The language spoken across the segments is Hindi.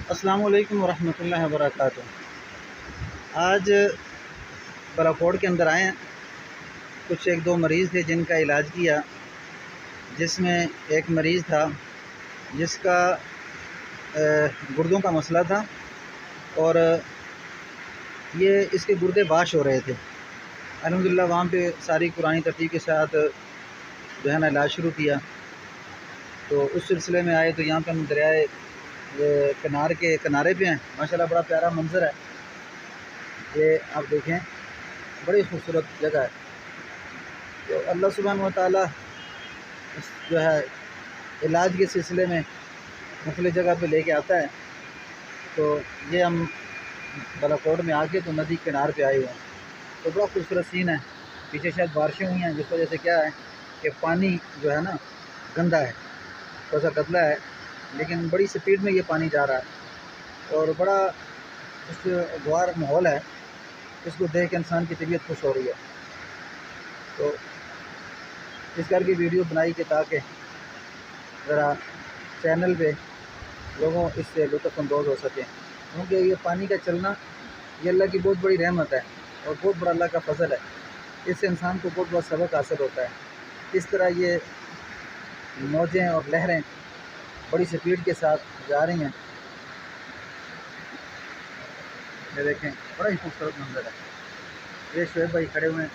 अस्सलामु अलैकुम वरहमतुल्लाहि वबरकातुहू। आज बलाकोट के अंदर आए हैं। कुछ एक दो मरीज़ थे जिनका इलाज किया, जिसमें एक मरीज़ था जिसका गुर्दों का मसला था और ये इसके गुर्दे बाश हो रहे थे। अल्हम्दुलिल्लाह वहाँ पे सारी कुरानी तरतीब के साथ जो है ना इलाज शुरू किया। तो उस सिलसिले में आए तो यहाँ पे हम दरियाए किनारे के किनारे पे हैं। माशाल्लाह बड़ा प्यारा मंज़र है ये, आप देखें, बड़ी खूबसूरत जगह है। तो अल्लाह सुब्हान व तआला जो है इलाज के सिलसिले में मुख्तलिफ़ जगह पे लेके आता है। तो ये हम बलाकोट में आके तो नदी किनारे पे आए हुए हैं। तो बड़ा खूबसूरत सीन है। पीछे शायद बारिशें हुई हैं जिस वजह से क्या है कि पानी जो है ना गंदा है, थोड़ा सा गंदा है, लेकिन बड़ी स्पीड में ये पानी जा रहा है और बड़ा खुशगवार माहौल है। इसको देख के इंसान की तबीयत खुश हो रही है। तो इस करके वीडियो बनाई कि ताकि ज़रा चैनल पे लोगों इससे लुत्फ़अंदोज़ हो सकें, क्योंकि ये पानी का चलना ये अल्लाह की बहुत बड़ी रहमत है और बहुत बड़ा अल्लाह का फ़ज़ल है। इससे इंसान को बहुत बड़ा सबक हासिल होता है। इस तरह ये मौजें और लहरें बड़ी स्पीड के साथ जा रही हैं। ये देखें, बड़ा ही खूबसूरत मंज़र है। ये शोएब भाई खड़े हुए हैं।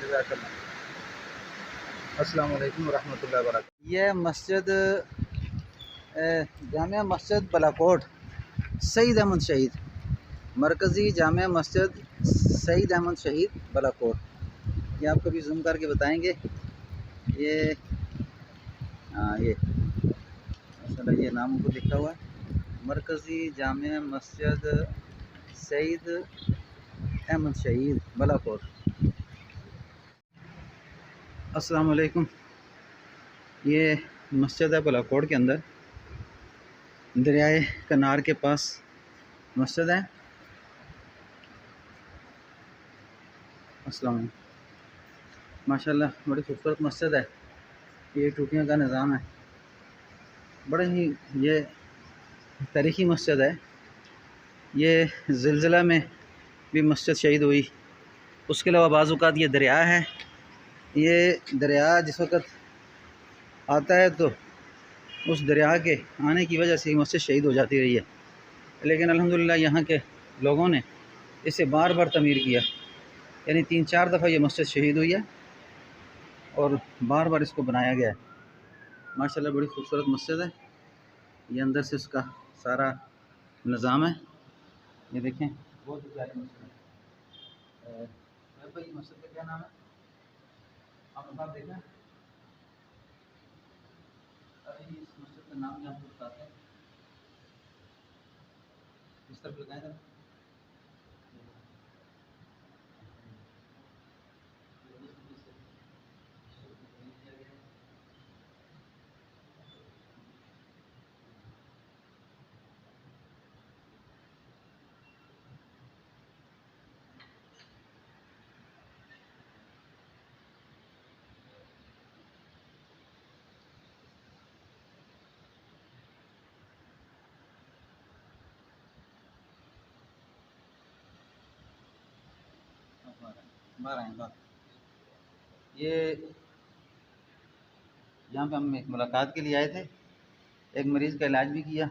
जज़ाकल्लाह। अस्सलामु अलैकुम वरहमतुल्लाहि वबरकातुहू। ये मस्जिद जामिया मस्जिद बलाकोट सईद अहमद शहीद, मरकज़ी जामिया मस्जिद सईद अहमद शहीद बलाकोट। ये आपको भी जूम करके बताएंगे। ये ये माशाल्लाह ये नाम ऊपर लिखा हुआ है, मरकज़ी जामिया मस्जिद सईद अहमद शहीद बलाकोट। अस्सलामु अलैकुम। ये मस्जिद है बलाकोट के अंदर, दरियाए कनार के पास मस्जिद है। अस्सलाम वालेकुम। माशाल्लाह बड़ी खूबसूरत मस्जिद है। ये टूटियों का निज़ाम है। बड़े ही ये तारीख़ी मस्जिद है। ये ज़िलज़िला में भी मस्जिद शहीद हुई। उसके अलावा बाज़ औक़ात ये दरिया है। ये दरिया जिस वक़्त आता है तो उस दरिया के आने की वजह से मस्जिद शहीद हो जाती रही है, लेकिन अल्हम्दुलिल्लाह यहाँ के लोगों ने इसे बार बार तमीर किया। यानी 3-4 दफ़ा ये मस्जिद शहीद हुई है और बार बार इसको बनाया गया है। माशाल्लाह बड़ी खूबसूरत मस्जिद है। ये अंदर से उसका सारा निज़ाम है। ये देखें, बहुत ही प्यारी मस्जिद है। भाई मस्जिद का क्या नाम है? आपने बात देखा? अरे इस मस्जिद का नाम आपको बताते हैं। इस तरफ लगाए था। बारह हैं बारह। ये यहाँ पे हम एक मुलाकात के लिए आए थे। एक मरीज़ का इलाज भी किया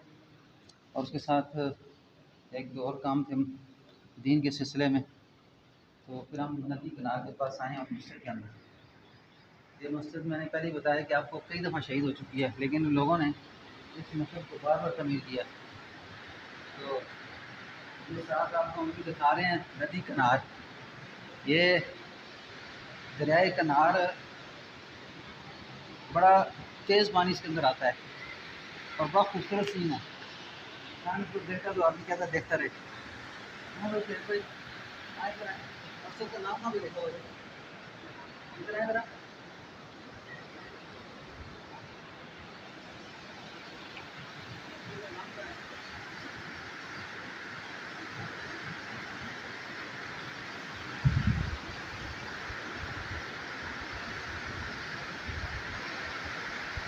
और उसके साथ एक दो और काम थे दीन के सिलसिले में। तो फिर हम नदी किनारे के पास आए और मस्जिद के अंदर। ये मस्जिद मैंने पहले ही बताया कि आपको कई दफ़ा शहीद हो चुकी है, लेकिन लोगों ने इस मस्जिद को बार बार तमीर किया। तो ये साथ आपको हम भी दिखा रहे हैं नदी किनार। ये दरियाए किनार बड़ा तेज़ पानी इसके अंदर आता है और बड़ा खूबसूरत सीन है। पानी को देखा तो आदमी कहता देखता रहे। मस्जिद का नाम भी लिखा हुआ है। इधर है ज़रा।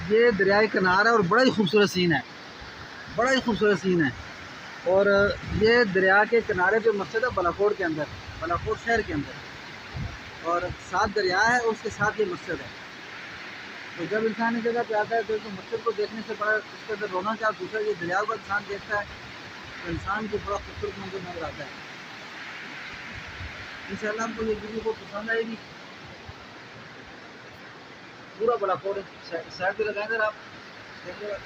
ये दरियाए किनारा है और बड़ा ही खूबसूरत सीन है, बड़ा ही खूबसूरत सीन है। और ये दरिया के किनारे पे मस्जिद है बालाकोट के अंदर, बालाकोट शहर के अंदर, और साथ दरिया है और उसके साथ ये मस्जिद है। तो जब इंसान इस जगह पे आता है तो मस्जिद को देखने से बड़ा उसके अंदर रोना क्या, दूसरा ये दरिया को इंसान देखता है तो इंसान को बड़ा खूबसूरत मंजर नजर आता है। इंशाल्लाह आपको ये वीडियो को पसंद आएगी। पूरा बालाकोट साइड पे लगाएंगे आप देखिएगा,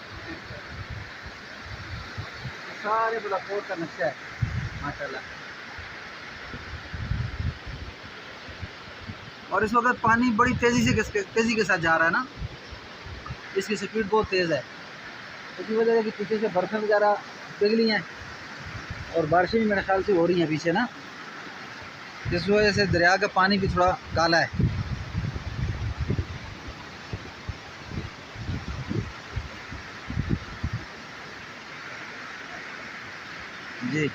सारे बालाकोट का नक्शा है माशाल्लाह। और इस वक्त पानी बड़ी तेज़ी के साथ जा रहा है ना, इसकी स्पीड बहुत तेज़ है। इसी वजह से कि पीछे से बर्फ़ें वगैरह पिघली हैं और बारिशें भी मेरे ख्याल से हो रही हैं पीछे ना, जिस वजह से दरिया का पानी भी थोड़ा काला है। जी।